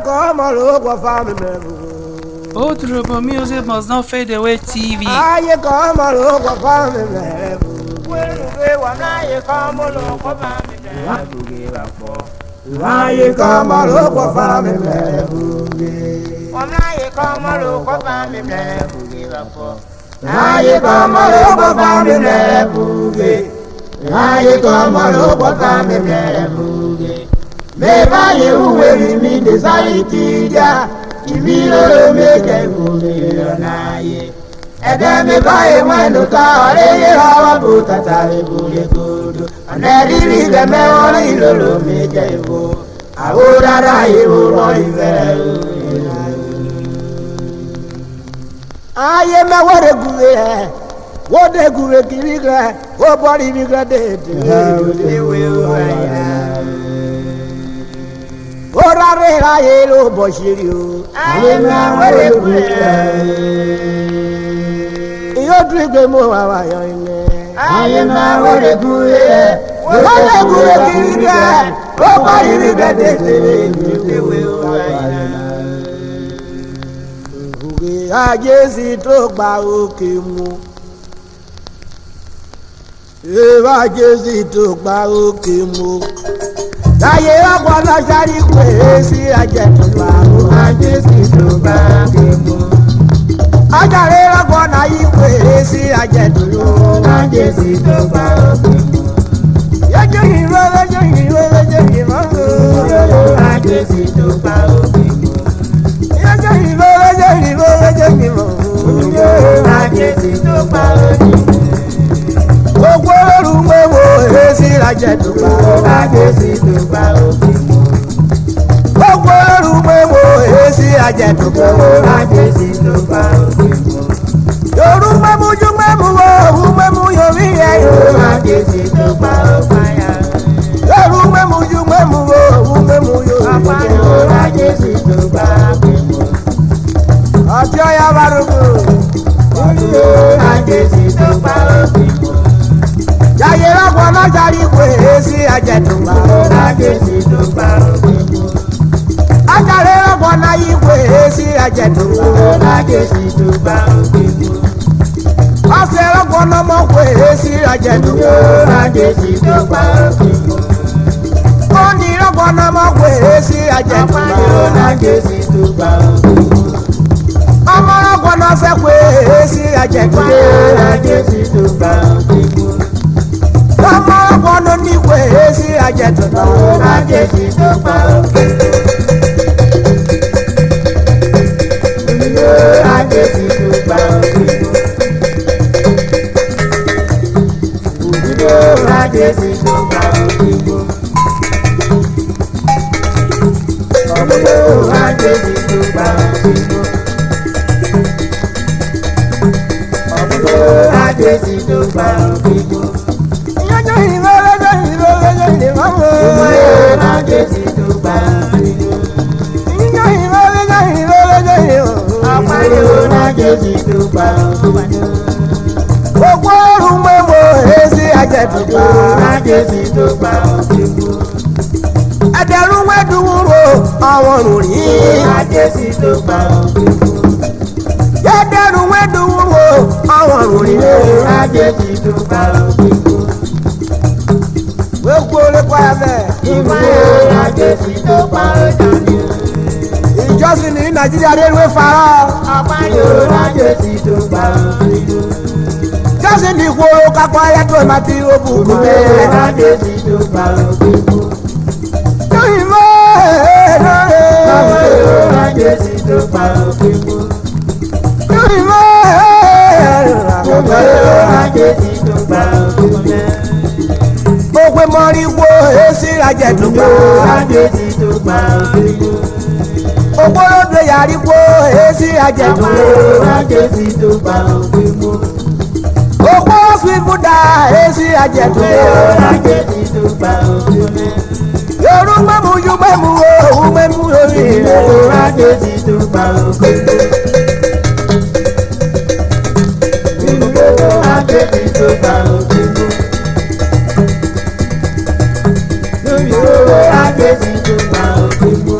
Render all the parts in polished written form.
come look what family member. Outro music must not fade away TV. Aye come look what family member. Wewe wanaye kama loko mami bugira po. Aye come look what family member. Wanaye kama loko mami bugira po. Aye come look what family member. Aye come look what family member. Me buy you when me desire tidia. Ibilo make a good naye. Ede me buy when no car, hawa buta tare bule good. And I really the me only little make a go. I would I will run very. I am a what a good. What a good kivigra, what body regretted. Ora rera yelo boshirio. Ayema wale kule. Iyo drigwe mo wa yo ine. Ayema wale kule. Wale kule kiriga. Opa iriga dete. Uge ajesi to gba oke mu. Eva jesi to gba oke mu. Láyé ọgbọ́nà sáré pé sí àjẹtùbà ó ajé sí tó bá kémo. Ọjàre ọgbọ́nà yí pé sí àjẹtùbà ó ajé sí tó bá kémo. Yẹ́jọ́ ìró lọ́jọ́ ìró lọ́jọ́ ìró lọ́jọ́ ajé sí tó bá kémo. Yẹ́jọ́ ìró lọ́jọ́ ìró lọ́jọ́ ìró lọ́jọ́ ajé sí tó bá kémo. Gbogbo orúkọ wo èsì àjẹtùbà ó ajé sí tó bá kémo. Gbogbo orúkọ wo èsì àjẹtùbà ó ajé sí tó bá kémo. Yorùbá mújú mẹ́mú wo òun mẹ́mú yorí ẹ̀ yóò ajé sí tó bá fàyà. Yorùbá mújú mẹ́mú wo òun mẹ́mú yorí ẹ̀ yóò ajé sí tó bá kémo. Ọjọ́ yá bá rúgbó. Ajé sí tó bá kémo. Jàyè lọ́gbọ̀n náà jáde pé èsì àjẹtùbà ó ajé sí tó bá kémo. Ajàre lọ́gbọ̀n náà yí pé èsì àjẹtùbà ó ajé sí tó bá kémo. Ọ̀sẹ̀ lọ́gbọ̀n náà mọ̀ pé èsì àjẹtùbà ó ajé sí tó bá kémo. Ó ní lọ́gbọ̀n náà mọ̀ pé èsì àjẹtùbà ó ajé sí tó bá kémo. Ọmọ lọ́gbọ̀n náà fẹ́ pé èsì àjẹtùbà ó ajé sí tó bá kémo. Ọmọ lọ́gbọ̀n náà ní pé èsì àjẹtùbà ó ajé sí tó bá kémo. Ajé sí tó bá kémo. Ajé sí tó bá kémo. Ajé sí tó bá kémo. Ajé sí tó bá kémo. Yọjọ ìwé lọ́jọ́ ìwé lọ́jọ́ ìwé wọ́n. Ajé sí tó bá kémo. Yọjọ ìwé lọ́jọ́ ìwé lọ́jọ́ ìwé. Ajé sí tó bá kémo. Gbogbo orun mẹ́mọ́ èsì àjẹtùbà. Ajé sí tó bá kémo. Ẹ̀dẹ̀rún wẹ́dùnúrò àwọn òrùn. Ajé sí tó bá kémo. Ẹ̀dẹ̀rún wẹ́dùnúrò àwọn òrùn. Ajé sí tó bá kémo. Gbogbo olùkọ́ ẹ̀fẹ̀. Ìmọ̀ ajé sí tó bá kémo. Ìjọsìn ní Nàìjíríà rẹ̀ fara. Ọ̀pá yóò ajé sí tó bá kémo. Ìjọsìn ní ìkóró kápá ayẹ́tò máa ti rògbò kúlẹ̀. Ajé sí tó bá kémo. Ìmọ̀ lóore. Ọ̀pá yóò ajé sí tó bá kémo. Ìmọ̀ ọ̀pá yóò ajé sí tó bá kémo. Gbogbo mọ́rí wo èsì àjẹtùbà. Ajé sí tó bá kémo. Ògbólódé yàrí wo èsì àjẹtùbà. Ajé sí tó bá kémo. Ògbó fífúdà èsì àjẹtùbà. Ajé sí tó bá kémo. Yorùbá mújú mẹ́mú òun mẹ́mú orí rẹ̀. Ajé sí tó bá kémo. Ajé sí tó bá kémo. Ajé sí tó bá kémo.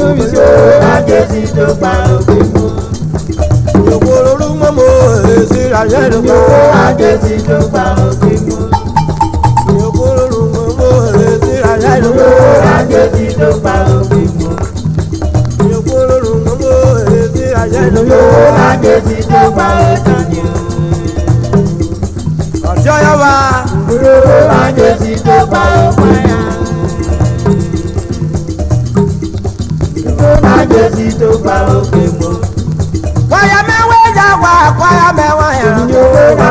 Omiso ajesi tó pa òkè mú. Òkòrò mọ́mọ́ èsì ìrànlẹ́ ló pa. Ajesi tó pa òkè mú. Òkòrò mọ́mọ́ èsì ìrànlẹ́ ló pa. Ajesi tó pa òkè mú. Òkòrò mọ́mọ́ èsì ìrànlẹ́ ló pa. Ajesi tó pa òkè mú. Ọjọ́ yọ wá. Ajesi tó pa òkè mú. Ajesi tó pa òkè mú. Kwaya mẹ́wẹ́ yà wá, kwaya mẹ́wẹ́ yà.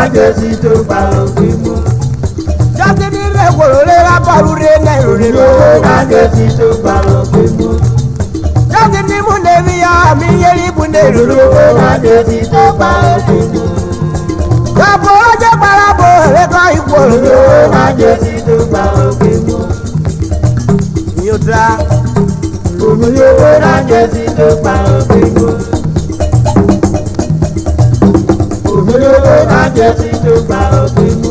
Ajesi tó pa òkè mú. Jọ́sí ní ilé ìwòrò lé lábọ́rú ré náà ìròyìn lọ. Ajesi tó pa òkè mú. Jọ́sí ní mú nèmi yá mi yéri bú ní ìròyìn. Ajesi tó pa òkè mú. Yàbọ̀ ọjọ́ parabo ẹ̀kọ́ ìwòrò. Ajesi tó pa òkè mú. Yóò dá. Òmìnira Ajesi tó pa òkè mú. Òmìnira Ajesi tó pa òkè mú.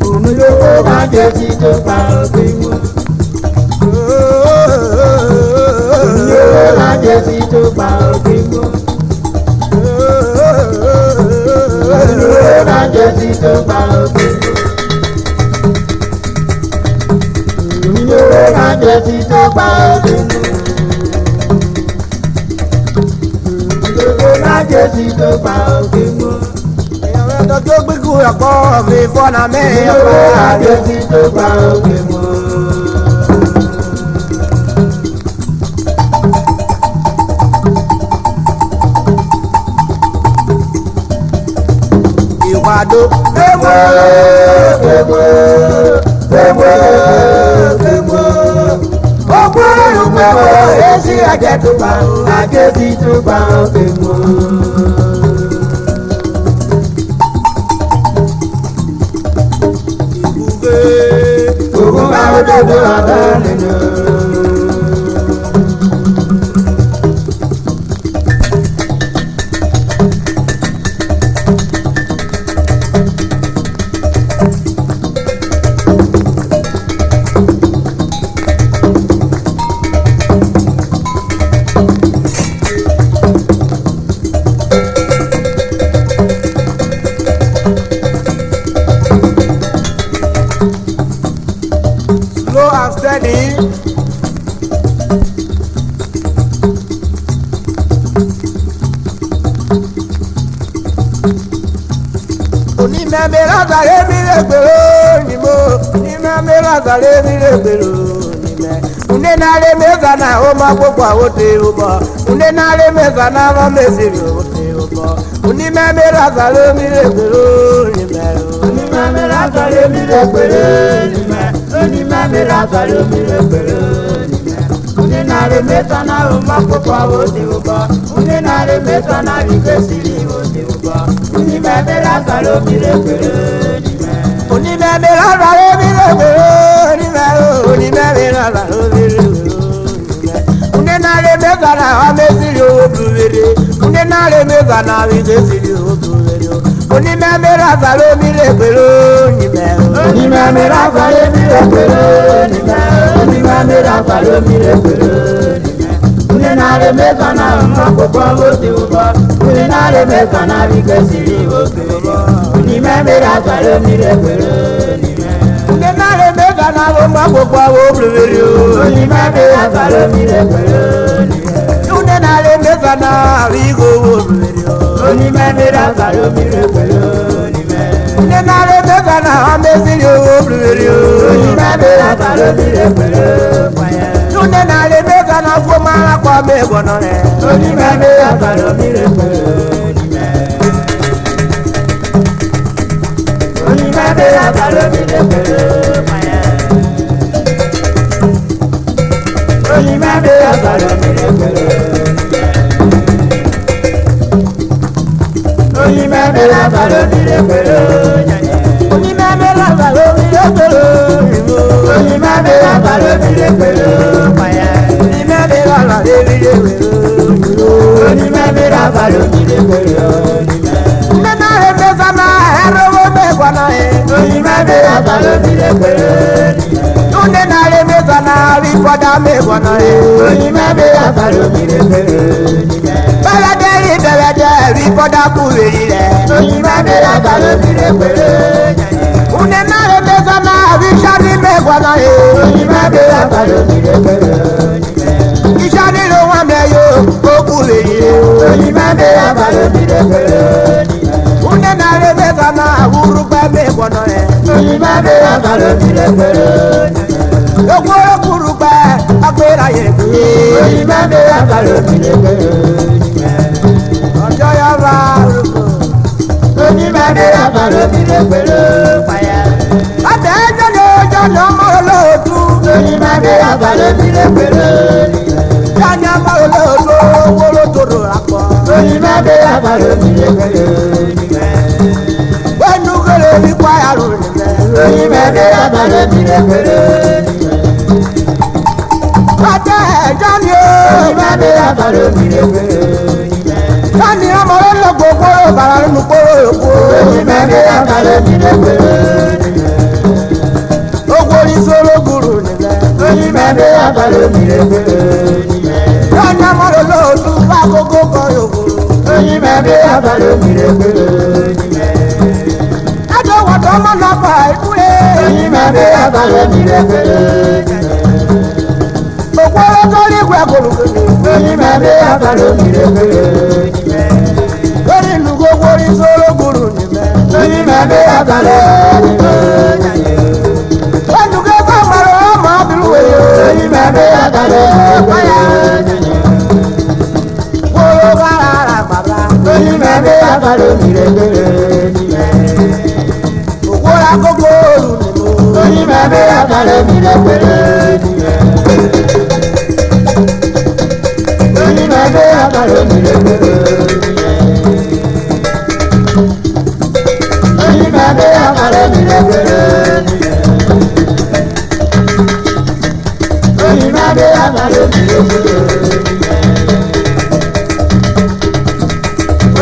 Òmìnira Ajesi tó pa òkè mú. Òmìnira Ajesi tó pa òkè mú. Òmìnira Ajesi tó pa òkè mú. Òmìnira Ajesi tó pa òkè mú. Ajesi tó pa òkè mú. Ìyàwó ẹ̀dọ́ tó gbígbó ẹ̀kọ́ mi fọ́nà mẹ́rin ọ̀pá. Ajesi tó pa òkè mú. Ìwàdó. Kémo, kémo, kémo, kémo. Ọgbọ́n kémo, èsì ajẹ́ tó pa Ajesi tó pa òkè mú. Ìbùgbé. Ògùn bá wọ́n dọ̀dọ̀ ọ̀dọ́ nínú. Slow and steady. Onímẹ̀mẹ́ lásàré mi lè gbèrò ní mo. Onímẹ̀mẹ́ lásàré mi lè gbèrò ní mẹ́. Nde nare mezana o ma gbogbo awote o bọ. Nde nare mezana ma mesiri ote o bọ. Onímẹ̀mẹ́ lásàré mi lè gbèrò ní mẹ́ o. Onímẹ̀mẹ́ lásàré mi lè gbèrò ní mẹ́. Onímẹ̀mẹ́ lásàré mi lè gbèrò ní mẹ́. Nde nare mezana o ma gbogbo awote o bọ. Nde nare mezana mi mesiri ote o bọ. Onímẹ̀mẹ́ lásàré mi lè gbèrò ní mẹ́. Onímẹ̀mẹ́ lásàré mi lè gbèrò ní mẹ́ o. Onímẹ̀mẹ́ lásàré mi lè gbèrò ní mẹ́. Nde nare mezana ma mesiri otu were. Nde nare mezana mi mesiri otu were o. Onímẹ̀mẹ́ lásàré mi lè gbèrò ní mẹ́ o. Onímẹ̀mẹ́ lásàré mi lè gbèrò ní mẹ́. Onímẹ̀mẹ́ lásàré mi lè gbèrò ní mẹ́. Nde nare mezana o ma gbogbo awote o bọ. Nde nare mezana mi mesiri ote o bọ. Onímẹ̀mẹ́ lásàré mi lè gbèrò ní mẹ́. Nde nare mezana o ma gbogbo awote o. Onímẹ̀mẹ́ lásàré mi lè gbèrò ní mẹ́. Nde nare mezana mi go otu were o. Onímẹ̀mẹ́ lásàré mi lè gbèrò ní mẹ́. Nde nare mezana ma mesiri otu were o. Onímẹ̀mẹ́ lásàré mi lè gbèrò fàyà. Nde nare mezana fo mara kwa me gbọnọ rẹ. Onímẹ̀mẹ́ lásàré mi lè gbèrò ní mẹ́. Onímẹ̀mẹ́ lásàré mi lè gbèrò fàyà. Onímẹ̀mẹ́ lásàré mi lè gbèrò ní mẹ́. Onímẹ̀mẹ́ lásàré mi lè gbèrò yẹnyẹ. Onímẹ̀mẹ́ lásàré mi lè gbèrò ní mo. Onímẹ̀mẹ́ lásàré mi lè gbèrò fàyà. Onímẹ̀mẹ́ lásàré mi lè gbèrò ní mo. Onímẹ̀mẹ́ lásàré mi lè gbèrò ní mẹ́. Nde nare mezana ẹrọ wo me gbọnọ rẹ. Onímẹ̀mẹ́ lásàré mi lè gbèrò ní mẹ́. Nde nare mezana rí fọ́dá mẹ́gbọ̀nà rẹ̀. Onímọ̀ bẹ́ẹ̀ àbálò mi lè pèrè níbẹ̀. Bẹ́lẹ́dẹ́ rí bẹ́lẹ́dẹ́ rí fọ́dá kú rèé rẹ̀. Onímọ̀ bẹ́ẹ̀ àbálò mi lè pèrè níbẹ̀. Une náà rẹ̀ mẹ́sàn náà rí sáré mẹ́gbọ̀nà rẹ̀. Onímọ̀ bẹ́ẹ̀ àbálò mi lè pèrè níbẹ̀. Iṣẹ́ nílò wọn bẹ̀ yóò ó kú rèé rẹ̀. Onímọ̀ bẹ́ẹ̀ àbálò mi lè pèrè níbẹ̀. Une náà rẹ̀ mẹ́sàn náà wúrúgbẹ́ mẹ́gbọ̀nà rẹ̀. Onímọ̀ bẹ́ẹ̀ àbálò mi lè pèrè níbẹ̀. Okoro kurugba agbera yeku. Onímọ̀ bẹ́ẹ̀ àbálò mi lè pèrè níbẹ̀. Ọjọ́ yà bá rúkọ. Onímọ̀ bẹ́ẹ̀ àbálò mi lè pèrè fàyà. Abẹ́ ẹjọ́ ni ọjọ́ ni ọmọ olóòtú. Onímọ̀ bẹ́ẹ̀ àbálò mi lè pèrè níbẹ̀. Yanni ọmọ olóòtú owó ló tòrò àpọ̀. Onímọ̀ bẹ́ẹ̀ àbálò mi lè pèrè níbẹ̀. Wẹ́nu kele ní kwayàrú níbẹ̀. Onímọ̀ bẹ́ẹ̀ àbálò mi lè pèrè níbẹ̀. Abẹ́ ẹjọ́ ni o. Onímọ̀ bẹ́ẹ̀ àbálò mi lè pèrè níbẹ̀. Yanni ọmọ olóòtú kóró bàrà nínú kóró èkó. Onímọ̀ bẹ́ẹ̀ àbálò mi lè pèrè níbẹ̀. Ogo ní sóró gùrù níbẹ̀. Onímọ̀ bẹ́ẹ̀ àbálò mi lè pèrè níbẹ̀. Yanni ọmọ olóòtú bá gbogbo kan yòkòrò. Onímọ̀ bẹ́ẹ̀ àbálò mi lè pèrè níbẹ̀. Ẹjọ́ wọ̀tọ́ ọmọ lọ́pàá ìkúlé. Onímọ̀ bẹ́ẹ̀ àbálò mi lè pèrè níbẹ̀. Okoro tó ní ìwé kòlùkòlù. Onímọ̀ bẹ́ẹ̀ àbálò mi lè pèrè níbẹ̀. Lórí ìlú gbogbo ní sóró gùrù níbẹ̀. Onímọ̀ bẹ́ẹ̀ àbálò mi lè pèrè níbẹ̀. Ẹnùkẹ́ sọ̀mọ̀rọ̀ ọmọ abirúwé. Onímọ̀ bẹ́ẹ̀ àbálò mi lè pèrè níbẹ̀. Kóró kára rà bàbá. Onímọ̀ bẹ́ẹ̀ àbálò mi lè pèrè níbẹ̀. Òkúra gbogbo òòlù nìbò. Onímọ̀ bẹ́ẹ̀ àbálò mi lè pèrè níbẹ̀. Onímọ̀ bẹ́ẹ̀ àbálò mi lè pèrè níbẹ̀. Onímọ̀ bẹ́ẹ̀ àbálò mi lè pèrè níbẹ̀. Onímọ̀ bẹ́ẹ̀ àbálò mi lè pèrè níbẹ̀.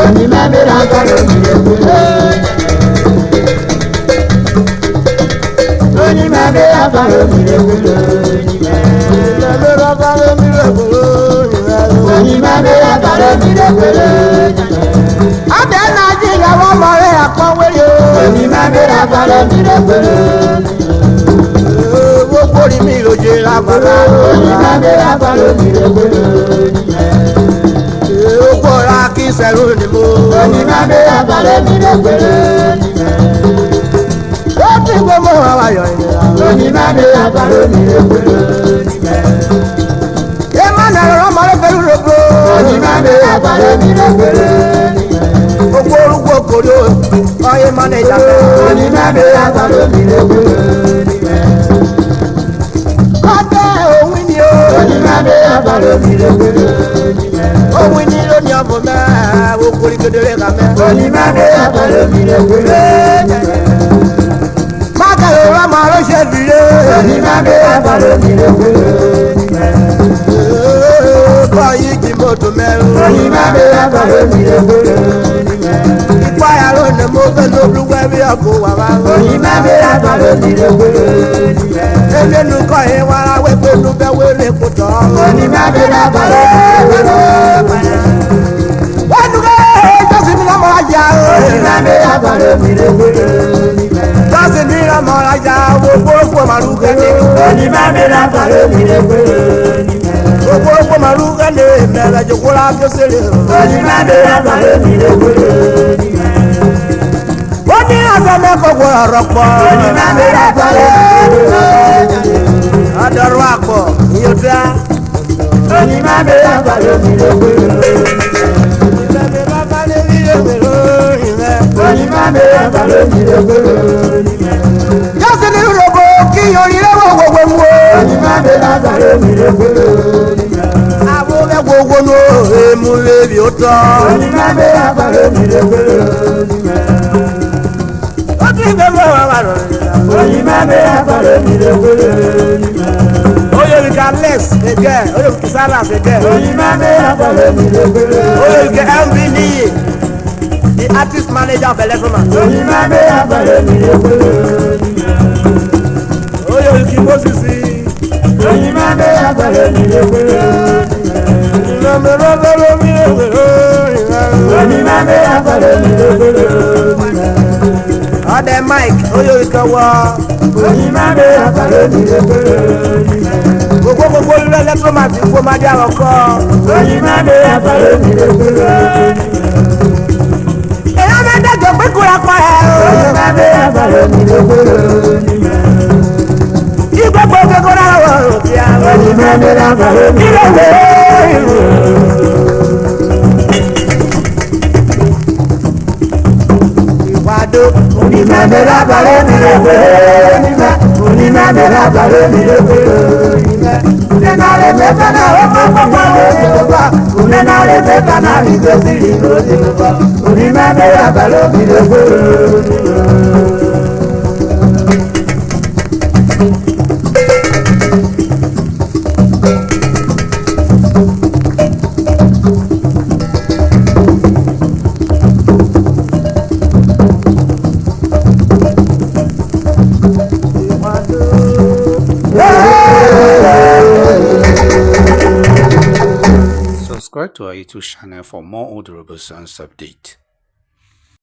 Onímọ̀ bẹ́ẹ̀ àbálò mi lè pèrè níbẹ̀. Onímọ̀ bẹ́ẹ̀ àbálò mi lè pèrè níbẹ̀. Ìlẹ̀lẹ́rọ bá lé mi lẹ́kọ̀ọ́ ìrẹ́ o. Onímọ̀ bẹ́ẹ̀ àbálò mi lè pèrè níbẹ̀. Abẹ́ náà jí ìyàwó ọmọ rẹ̀ àpọ̀wéyé. Onímọ̀ bẹ́ẹ̀ àbálò mi lè pèrè níbẹ̀. Gbogbo rí mi lóye lágbàlá. Onímọ̀ bẹ́ẹ̀ àbálò mi lè pèrè níbẹ̀. Ó kọ́ra kí sẹ́rù ni mo. Onímọ̀ bẹ́ẹ̀ àbálò mi lè pèrè níbẹ̀. Ó ti gbogbo àwọn ayọ̀ ìnira. Onímọ̀ bẹ́ẹ̀ àbálò mi lè pèrè níbẹ̀. Emmanuel ọmọ rẹ̀ fẹ́rù rògbò. Onímọ̀ bẹ́ẹ̀ àbálò mi lè pèrè níbẹ̀. Gbogbo orúkọ kòdó ọyẹ mọ́nẹ́jà fẹ́. Onímọ̀ bẹ́ẹ̀ àbálò mi lè pèrè níbẹ̀. Kọ́tẹ́ òun ni o. Onímọ̀ bẹ́ẹ̀ àbálò mi lè pèrè níbẹ̀. Òun ni lónìí ọ̀bùn mẹ́. Wo kórì kedere kà mẹ́. Onímọ̀ bẹ́ẹ̀ àbálò mi lè pèrè níbẹ̀. Mákàlè ọmọ rẹ̀ ṣe fìlé. Onímọ̀ bẹ́ẹ̀ àbálò mi lè pèrè níbẹ̀. Kọ́ yìí kì í mọ̀tò mẹ́rin. Onímọ̀ bẹ́ẹ̀ àbálò mi lè pèrè níbẹ̀. Ìpayàrá ni mo fẹ́ lóbulúwẹ́ bí ọkọ̀ wà wá. Onímọ̀ bẹ́ẹ̀ àbálò mi lè pèrè níbẹ̀. Elénu kọ́ yẹn wá ra wẹ́pẹ́ nu bẹ́ wẹ́rẹ́ kó tọ́. Onímọ̀ bẹ́ẹ̀ àbálò mi lè pèrè níbẹ̀. Wọ́n dúró jọ́sìn ní lọ́mọ ajá. Onímọ̀ bẹ́ẹ̀ àbálò mi lè pèrè níbẹ̀. Jọ́sìn ní lọ́mọ ajá wo gbórógbó màlúù kẹ́lẹ́. Onímọ̀ bẹ́ẹ̀ àbálò mi lè pèrè níbẹ̀. Wo gbórógbó màlúù kẹ́lẹ́ mẹ́rẹ̀ jòkó la fi ṣeré. Onímọ̀ bẹ́ẹ̀ àbálò mi lè pèrè níbẹ̀. Ó ní ọ̀sẹ̀ mẹ́kọ̀ọ́ ọ̀rọ̀ pọ̀. Onímọ̀ bẹ́ẹ̀ àbálò mi lè pèrè níbẹ̀. Ọ̀dọ̀rọ̀ àpọ̀ ìyọ̀dá. Onímọ̀ bẹ́ẹ̀ àbálò mi lè pèrè níbẹ̀. Ìbẹ̀bẹ̀ bàbá lè rí èbèrè ìrẹ́. Onímọ̀ bẹ́ẹ̀ àbálò mi lè pèrè níbẹ̀. Jọ́sìn ní rògbò kí yorí lọ́wọ́ gbogbo mu o. Onímọ̀ bẹ́ẹ̀ àbálò mi lè pèrè níbẹ̀. Àbò bẹ́ gbogbo nu èmu lébi ó tọ́. Onímọ̀ bẹ́ẹ̀ àbálò mi lè pèrè níbẹ̀. Ó ti gbé mọ́ wà wà lọ. Onímọ̀ bẹ́ẹ̀ àbálò mi lè pèrè níbẹ̀. Oyèrìkà Lex again, oyèrìkà Salas again. Onímọ̀ bẹ́ẹ̀ àbálò mi lè pèrè. Oyèrìkà MV Niyi, the artist manager of Electroman. Onímọ̀ bẹ́ẹ̀ àbálò mi lè pèrè níbẹ̀. Oyèrìkà Moses. Onímọ̀ mame abalo mi lekwere mame abalo mi lekwere oni mame abalo mi lekwere ade mike oyo ikawa oni mame abalo mi lekwere gbogbo ilé ẹlẹ́tọ́ máa fi gbó máa dé àwọn kọ́ oni mame abalo mi lekwere èèyàn máa dẹ́jọ́ pé kúra pa ẹ̀ oni mame abalo mi lekwere gbogbo gbogbo náà wọ̀ òkè àwọn oni mame abalo mi lekwere ìwádó oni mame abalo mi lekwere oni mame abalo mi lekwere unenale mefana omapapa lodiloba unenale mefana ligosiri lodiloba oni mame abalo mi lekwere. Subscribe to our YouTube channel for more old Robo Songs update.